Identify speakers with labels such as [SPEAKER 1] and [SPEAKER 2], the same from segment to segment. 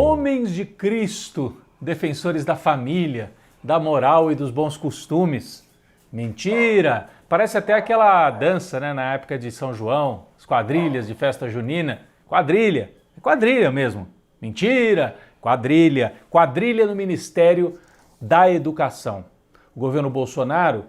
[SPEAKER 1] Homens de Cristo, defensores da família, da moral e dos bons costumes. Mentira! Parece até aquela dança, né, na época de São João, as quadrilhas de festa junina. Quadrilha, é quadrilha mesmo. Mentira! Quadrilha, quadrilha no Ministério da Educação. O governo Bolsonaro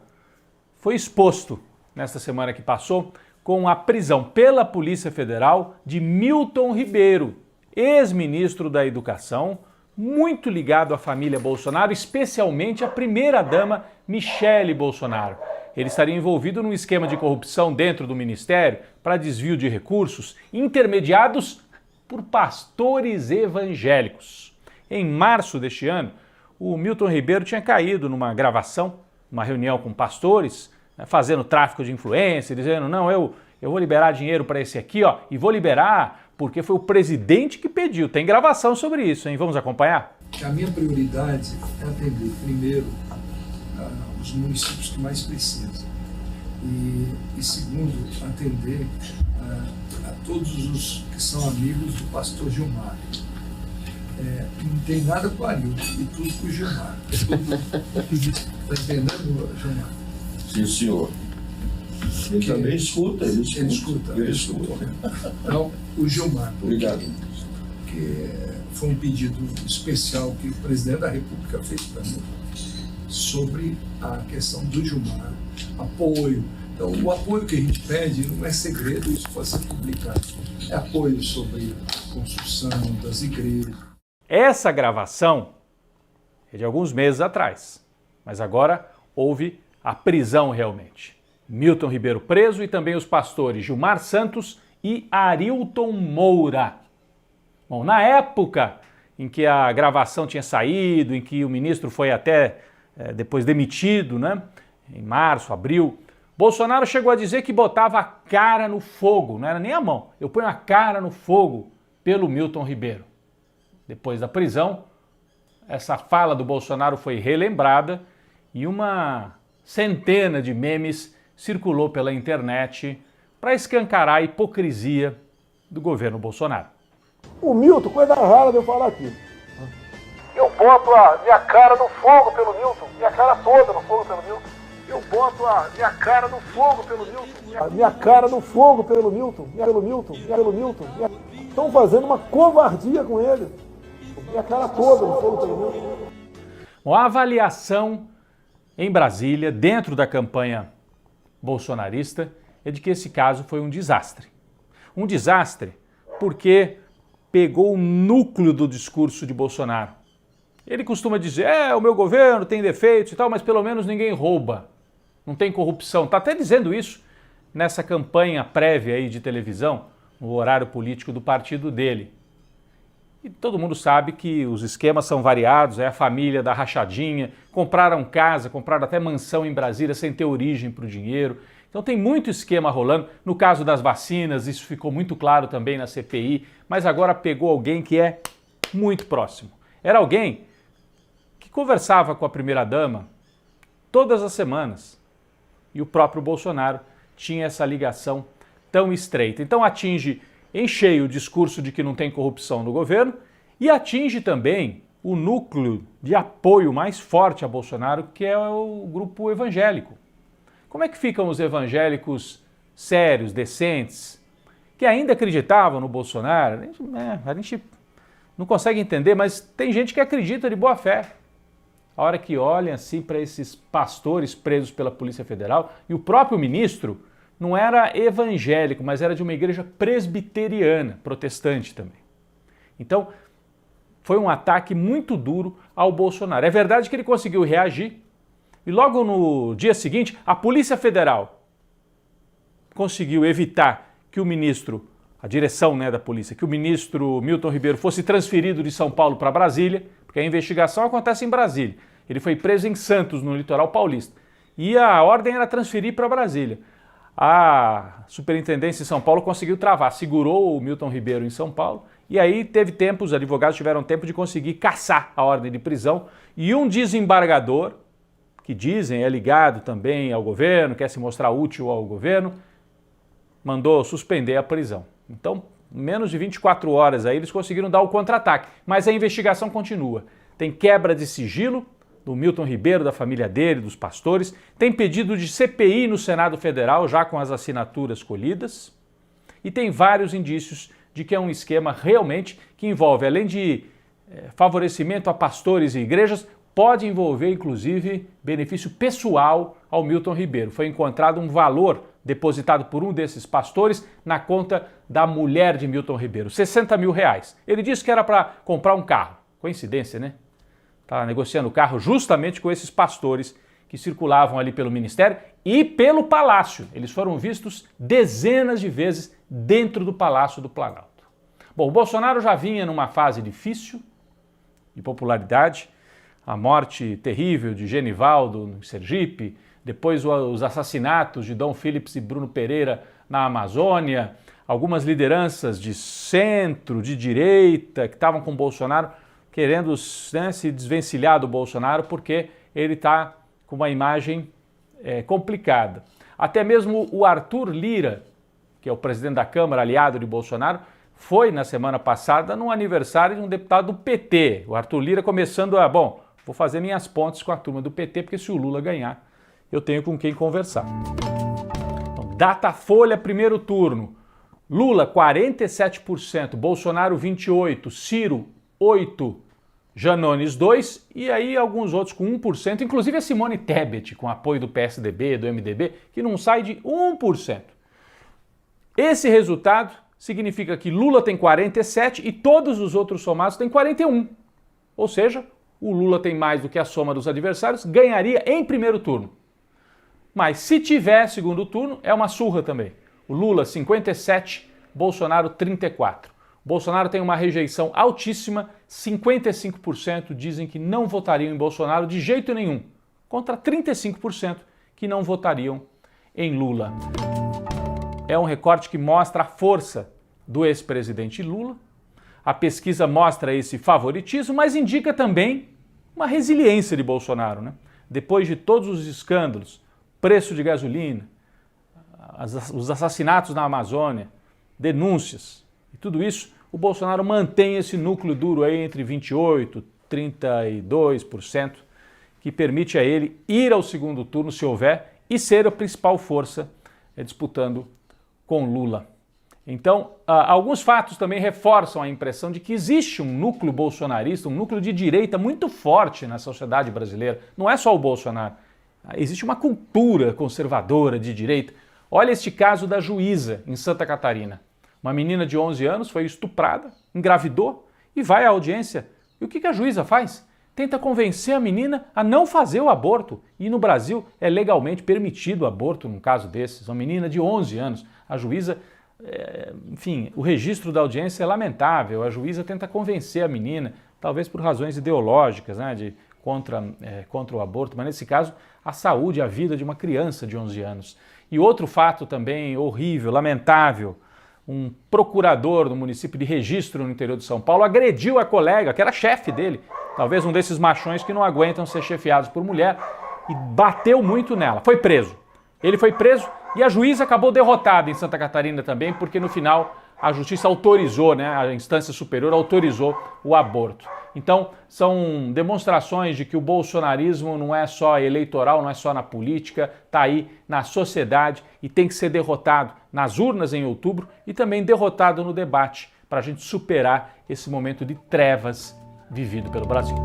[SPEAKER 1] foi exposto nesta semana que passou com a prisão pela Polícia Federal de Milton Ribeiro, ex-ministro da Educação, muito ligado à família Bolsonaro, especialmente à primeira-dama Michele Bolsonaro. Ele estaria envolvido num esquema de corrupção dentro do Ministério para desvio de recursos intermediados por pastores evangélicos. Em março deste ano, o Milton Ribeiro tinha caído numa gravação, uma reunião com pastores, fazendo tráfico de influência, dizendo, não, eu vou liberar dinheiro para esse aqui, ó, e vou liberar porque foi o presidente que pediu. Tem gravação sobre isso, hein? Vamos acompanhar?
[SPEAKER 2] A minha prioridade é atender, primeiro, os municípios que mais precisam. E segundo, atender a todos os que são amigos do pastor Gilmar. Não tem nada com o Arilton e tudo com o Gilmar. Está entendendo, Gilmar?
[SPEAKER 3] Sim, senhor. Ele também escuta, ele escuta.
[SPEAKER 2] Então, o Gilmar.
[SPEAKER 3] Obrigado.
[SPEAKER 2] Que foi um pedido especial que o presidente da República fez para mim sobre a questão do Gilmar, apoio. Então, o apoio que a gente pede não é segredo, isso pode ser publicado. É apoio sobre a construção das igrejas.
[SPEAKER 1] Essa gravação é de alguns meses atrás, mas agora houve a prisão realmente. Milton Ribeiro preso e também os pastores Gilmar Santos e Arilton Moura. Bom, na época em que a gravação tinha saído, em que o ministro foi até depois demitido, né? Em março, abril, Bolsonaro chegou a dizer que botava a cara no fogo, não era nem a mão, eu ponho a cara no fogo pelo Milton Ribeiro. Depois da prisão, essa fala do Bolsonaro foi relembrada e uma centena de memes circulou pela internet para escancarar a hipocrisia do governo Bolsonaro.
[SPEAKER 4] O Milton, coisa rara de eu falar aqui.
[SPEAKER 5] Eu boto a minha cara no fogo pelo Milton, minha cara toda no fogo pelo Milton. Eu boto a minha cara no fogo pelo Milton.
[SPEAKER 4] A minha cara no fogo pelo Milton, pelo Milton. Estão fazendo uma covardia com ele. Minha cara toda no fogo pelo Milton.
[SPEAKER 1] Bom, a avaliação em Brasília, dentro da campanha bolsonarista, é de que esse caso foi um desastre. Um desastre porque pegou o núcleo do discurso de Bolsonaro. Ele costuma dizer, o meu governo tem defeitos e tal, mas pelo menos ninguém rouba, não tem corrupção. Está até dizendo isso nessa campanha prévia aí de televisão, no horário político do partido dele. E todo mundo sabe que os esquemas são variados, é a família da rachadinha, compraram casa, compraram até mansão em Brasília sem ter origem para o dinheiro. Então tem muito esquema rolando. No caso das vacinas, isso ficou muito claro também na CPI, mas agora pegou alguém que é muito próximo. Era alguém que conversava com a primeira-dama todas as semanas. E o próprio Bolsonaro tinha essa ligação tão estreita. Então atinge em cheio o discurso de que não tem corrupção no governo e atinge também o núcleo de apoio mais forte a Bolsonaro, que é o grupo evangélico. Como é que ficam os evangélicos sérios, decentes, que ainda acreditavam no Bolsonaro? A gente não consegue entender, mas tem gente que acredita de boa fé. A hora que olham assim para esses pastores presos pela Polícia Federal, e o próprio ministro não era evangélico, mas era de uma igreja presbiteriana, protestante também. Então, foi um ataque muito duro ao Bolsonaro. É verdade que ele conseguiu reagir e logo no dia seguinte, a Polícia Federal conseguiu evitar que o ministro, a direção da polícia, que o ministro Milton Ribeiro fosse transferido de São Paulo para Brasília, porque a investigação acontece em Brasília. Ele foi preso em Santos, no litoral paulista. E a ordem era transferir para Brasília. A Superintendência em São Paulo conseguiu travar, segurou o Milton Ribeiro em São Paulo e aí teve tempo, os advogados tiveram tempo de conseguir cassar a ordem de prisão e um desembargador, que dizem é ligado também ao governo, quer se mostrar útil ao governo, mandou suspender a prisão. Então menos de 24 horas aí eles conseguiram dar o contra-ataque, mas a investigação continua. Tem quebra de sigilo do Milton Ribeiro, da família dele, dos pastores, tem pedido de CPI no Senado Federal, já com as assinaturas colhidas, e tem vários indícios de que é um esquema realmente que envolve, além de favorecimento a pastores e igrejas, pode envolver inclusive benefício pessoal ao Milton Ribeiro. Foi encontrado um valor depositado por um desses pastores na conta da mulher de Milton Ribeiro, R$60 mil. Ele disse que era para comprar um carro. Coincidência, né? Estava negociando o carro justamente com esses pastores que circulavam ali pelo ministério e pelo palácio. Eles foram vistos dezenas de vezes dentro do Palácio do Planalto. Bom, o Bolsonaro já vinha numa fase difícil de popularidade, a morte terrível de Genivaldo no Sergipe, depois os assassinatos de Dom Phillips e Bruno Pereira na Amazônia, algumas lideranças de centro, de direita, que estavam com o Bolsonaro, querendo, né, se desvencilhar do Bolsonaro porque ele está com uma imagem complicada. Até mesmo o Arthur Lira, que é o presidente da Câmara, aliado de Bolsonaro, foi na semana passada num aniversário de um deputado do PT. O Arthur Lira começando a, vou fazer minhas pontes com a turma do PT, porque se o Lula ganhar, eu tenho com quem conversar. Então, Datafolha, primeiro turno. Lula, 47%, Bolsonaro, 28%, Ciro, 8%, Janones, 2%, e aí alguns outros com 1%, inclusive a Simone Tebet, com apoio do PSDB, do MDB, que não sai de 1%. Esse resultado significa que Lula tem 47% e todos os outros somados têm 41%. Ou seja, o Lula tem mais do que a soma dos adversários, ganharia em primeiro turno. Mas se tiver segundo turno, é uma surra também. O Lula, 57%, Bolsonaro, 34%. Bolsonaro tem uma rejeição altíssima, 55% dizem que não votariam em Bolsonaro de jeito nenhum, contra 35% que não votariam em Lula. É um recorte que mostra a força do ex-presidente Lula. A pesquisa mostra esse favoritismo, mas indica também uma resiliência de Bolsonaro, né? Depois de todos os escândalos, preço de gasolina, os assassinatos na Amazônia, denúncias e tudo isso, o Bolsonaro mantém esse núcleo duro aí entre 28% e 32%, que permite a ele ir ao segundo turno, se houver, e ser a principal força disputando com Lula. Então, alguns fatos também reforçam a impressão de que existe um núcleo bolsonarista, um núcleo de direita muito forte na sociedade brasileira. Não é só o Bolsonaro. Existe uma cultura conservadora de direita. Olha este caso da juíza em Santa Catarina. Uma menina de 11 anos foi estuprada, engravidou e vai à audiência. E o que a juíza faz? Tenta convencer a menina a não fazer o aborto. E no Brasil é legalmente permitido o aborto num caso desses. Uma menina de 11 anos. A juíza, enfim, o registro da audiência é lamentável. A juíza tenta convencer a menina, talvez por razões ideológicas, né, contra o aborto, mas nesse caso a saúde, a vida de uma criança de 11 anos. E outro fato também horrível, lamentável, um procurador do município de Registro, no interior de São Paulo, agrediu a colega, que era chefe dele, talvez um desses machões que não aguentam ser chefiados por mulher, e bateu muito nela. Foi preso. Ele foi preso e a juíza acabou derrotada em Santa Catarina também, porque no final a justiça autorizou, né, a instância superior autorizou o aborto. Então, são demonstrações de que o bolsonarismo não é só eleitoral, não é só na política, está aí na sociedade e tem que ser derrotado nas urnas em outubro e também derrotado no debate para a gente superar esse momento de trevas vivido pelo Brasil.